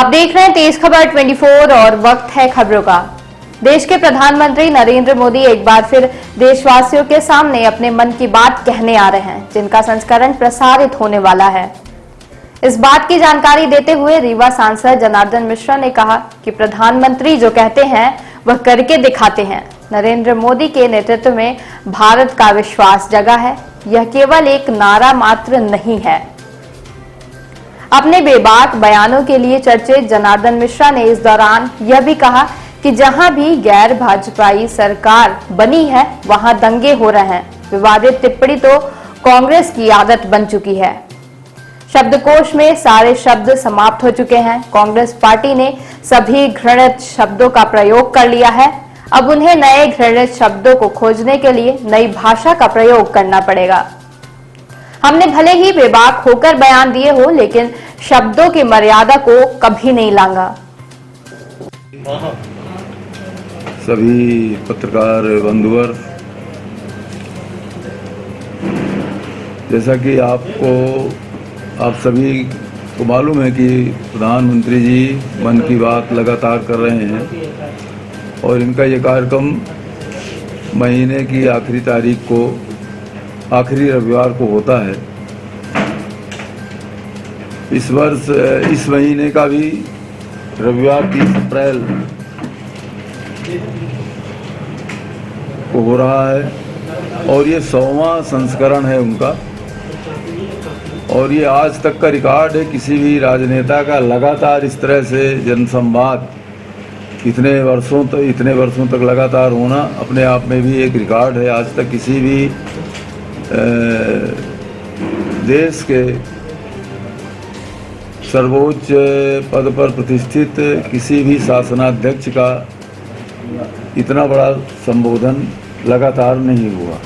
आप देख रहे हैं तेज खबर 24 और वक्त है खबरों का। देश के प्रधानमंत्री नरेंद्र मोदी एक बार फिर देशवासियों के सामने अपने मन की बात कहने आ रहे हैं, जिनका संस्करण प्रसारित होने वाला है। इस बात की जानकारी देते हुए रीवा सांसद जनार्दन मिश्रा ने कहा कि प्रधानमंत्री जो कहते हैं वह करके दिखाते हैं। नरेंद्र मोदी के नेतृत्व में भारत का विश्वास जगा है, यह केवल एक नारा मात्र नहीं है। अपने बेबाक बयानों के लिए चर्चित जनार्दन मिश्रा ने इस दौरान यह भी कहा कि जहां भी गैर भाजपाई सरकार बनी है वहां दंगे हो रहे हैं। विवादित टिप्पणी तो कांग्रेस की आदत बन चुकी है। शब्दकोश में सारे शब्द समाप्त हो चुके हैं। कांग्रेस पार्टी ने सभी घृणित शब्दों का प्रयोग कर लिया है। अब उन्हें नए घृणित शब्दों को खोजने के लिए नई भाषा का प्रयोग करना पड़ेगा। हमने भले ही बेबाक होकर बयान दिए हो, लेकिन शब्दों की मर्यादा को कभी नहीं लांगा। सभी पत्रकार बंधुवर, जैसा कि आप सभी को मालूम है कि प्रधानमंत्री जी मन की बात लगातार कर रहे हैं और इनका ये कार्यक्रम महीने की आखिरी तारीख को, आखिरी रविवार को होता है। इस वर्ष इस महीने का भी रविवार 30 अप्रैल को हो रहा है और ये 100वां संस्करण है उनका। और ये आज तक का रिकॉर्ड है किसी भी राजनेता का लगातार इस तरह से जनसंवाद इतने वर्षों तक लगातार होना अपने आप में भी एक रिकॉर्ड है। आज तक किसी भी देश के सर्वोच्च पद पर प्रतिष्ठित किसी भी शासनाध्यक्ष का इतना बड़ा संबोधन लगातार नहीं हुआ।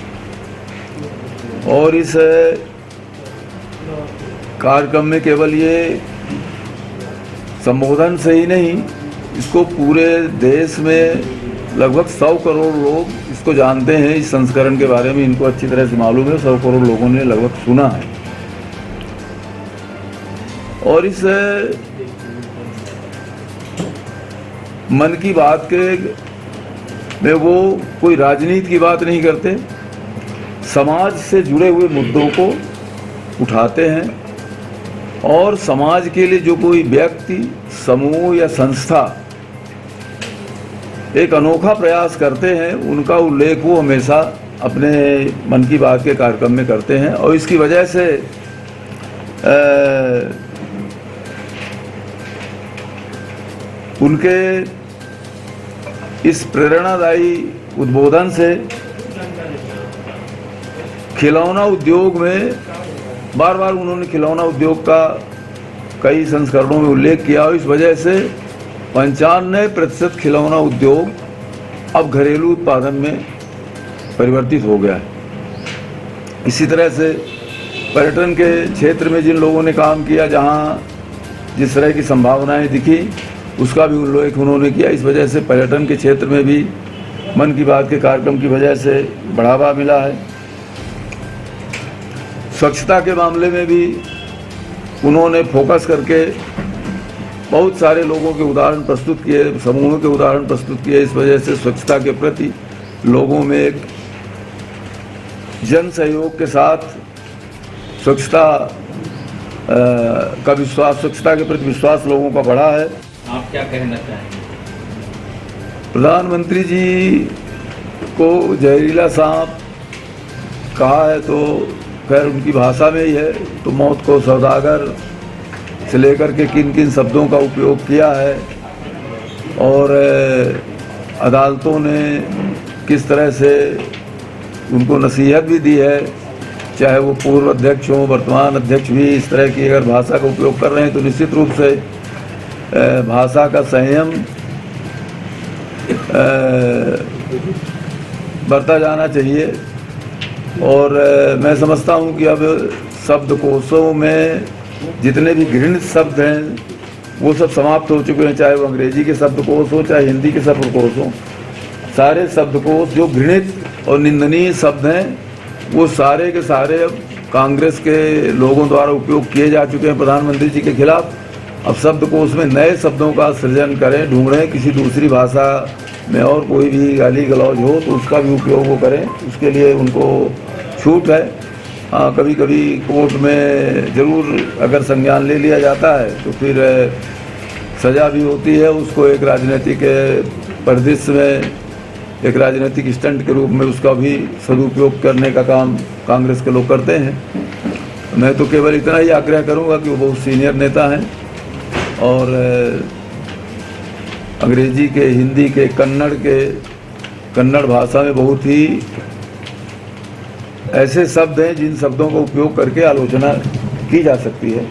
और इस कार्यक्रम में केवल ये संबोधन से ही नहीं, इसको पूरे देश में लगभग 100 करोड़ लोग इसको जानते हैं। इस संस्करण के बारे में इनको अच्छी तरह से मालूम है। 100 करोड़ लोगों ने लगभग सुना है। और इस मन की बात के में वो कोई राजनीति की बात नहीं करते, समाज से जुड़े हुए मुद्दों को उठाते हैं और समाज के लिए जो कोई व्यक्ति, समूह या संस्था एक अनोखा प्रयास करते हैं, उनका उल्लेख वो हमेशा अपने मन की बात के कार्यक्रम में करते हैं। और इसकी वजह से उनके इस प्रेरणादायी उद्बोधन से खिलौना उद्योग में बार बार उन्होंने खिलौना उद्योग का कई संस्करणों में उल्लेख किया और इस वजह से 95% खिलौना उद्योग अब घरेलू उत्पादन में परिवर्तित हो गया है। इसी तरह से पर्यटन के क्षेत्र में जिन लोगों ने काम किया, जहां जिस तरह की संभावनाएं दिखी, उसका भी उल्लेख उन्होंने किया। इस वजह से पर्यटन के क्षेत्र में भी मन की बात के कार्यक्रम की वजह से बढ़ावा मिला है। स्वच्छता के मामले में भी उन्होंने फोकस करके बहुत सारे लोगों के उदाहरण प्रस्तुत किए, समूहों के उदाहरण प्रस्तुत किए। इस वजह से स्वच्छता के प्रति लोगों में एक जन सहयोग के साथ स्वच्छता का विश्वास, स्वच्छता के प्रति विश्वास लोगों का बढ़ा है। आप क्या कहना चाहेंगे? प्रधानमंत्री जी को जहरीला सांप कहा है तो खैर उनकी भाषा में ही है, तो मौत को सौदागर से लेकर के किन किन शब्दों का उपयोग किया है और अदालतों ने किस तरह से उनको नसीहत भी दी है, चाहे वो पूर्व अध्यक्ष हों, वर्तमान अध्यक्ष भी इस तरह की अगर भाषा का उपयोग कर रहे हैं तो निश्चित रूप से भाषा का संयम बरता जाना चाहिए। और मैं समझता हूँ कि अब शब्दकोशों में जितने भी घृणित शब्द हैं वो सब समाप्त हो चुके हैं, चाहे वो अंग्रेजी के शब्दकोश हो, चाहे हिंदी के शब्दकोश हो। सारे शब्दकोश जो घृणित और निंदनीय शब्द हैं वो सारे के सारे अब कांग्रेस के लोगों द्वारा उपयोग किए जा चुके हैं प्रधानमंत्री जी के खिलाफ। अब शब्दकोश में नए शब्दों का सृजन करें, ढूंढें, किसी दूसरी भाषा में और कोई भी गाली गलौज हो तो उसका भी उपयोग वो करें, उसके लिए उनको छूट है। हाँ, कभी कभी कोर्ट में ज़रूर अगर संज्ञान ले लिया जाता है तो फिर सज़ा भी होती है, उसको एक राजनीतिक परिदृश्य में एक राजनीतिक स्टंट के रूप में उसका भी सदुपयोग करने का काम कांग्रेस के लोग करते हैं। मैं तो केवल इतना ही आग्रह करूंगा कि वो बहुत सीनियर नेता हैं और अंग्रेजी के, हिंदी के, कन्नड़ भाषा में बहुत ही ऐसे शब्द हैं जिन शब्दों का उपयोग करके आलोचना की जा सकती है।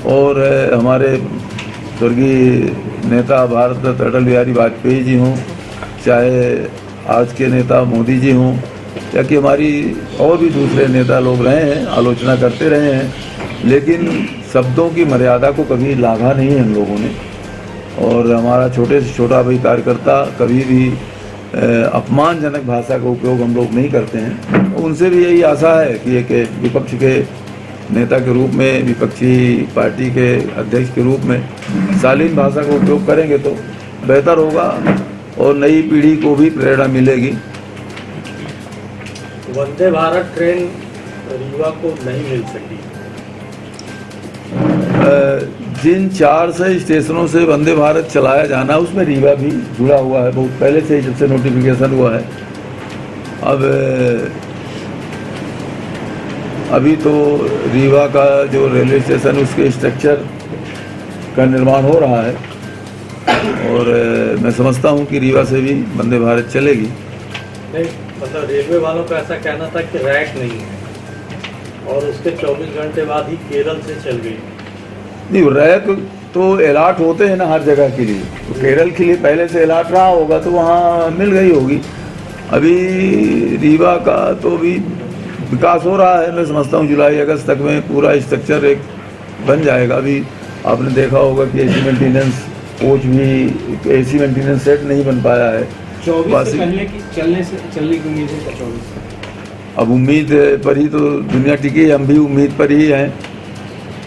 और हमारे स्वर्गीय नेता भारत रत्न अटल बिहारी वाजपेयी जी हों, चाहे आज के नेता मोदी जी हों, या कि हमारी और भी दूसरे नेता लोग रहे हैं, आलोचना करते रहे हैं, लेकिन शब्दों की मर्यादा को कभी लांघा नहीं है हम लोगों ने। और हमारा छोटे से छोटा भी कार्यकर्ता कभी भी अपमानजनक भाषा का उपयोग हम लोग नहीं करते हैं। उनसे भी यही आशा है कि एक विपक्ष के नेता के रूप में, विपक्षी पार्टी के अध्यक्ष के रूप में शालीन भाषा का उपयोग करेंगे तो बेहतर होगा और नई पीढ़ी को भी प्रेरणा मिलेगी। वंदे भारत ट्रेन रीवा को नहीं मिल सकी। जिन 400 स्टेशनों से वंदे भारत चलाया जाना उसमें रीवा भी जुड़ा हुआ है, बहुत पहले से ही, जब से नोटिफिकेशन हुआ है। अब अभी तो रीवा का जो रेलवे स्टेशन उसके स्ट्रक्चर का निर्माण हो रहा है और मैं समझता हूं कि रीवा से भी वंदे भारत चलेगी। नहीं, मतलब रेलवे वालों का ऐसा कहना था कि रैक नहीं है और उसके 24 घंटे बाद ही केरल से चल गई। नहीं, रैक तो अलॉट होते हैं ना हर जगह के लिए, तो केरल के लिए पहले से अलॉट रहा होगा तो वहाँ मिल गई होगी। अभी रीवा का तो भी विकास हो रहा है, मैं समझता हूँ जुलाई अगस्त तक में पूरा स्ट्रक्चर एक बन जाएगा। अभी आपने देखा होगा कि एसी मेंटेनेंस कोच भी, एसी मेंटेनेंस सेट नहीं बन पाया है। 24 से पहले की चलने की उम्मीद है। 24 अब उम्मीद पर ही तो दुनिया टिकी है, हम भी उम्मीद पर ही हैं।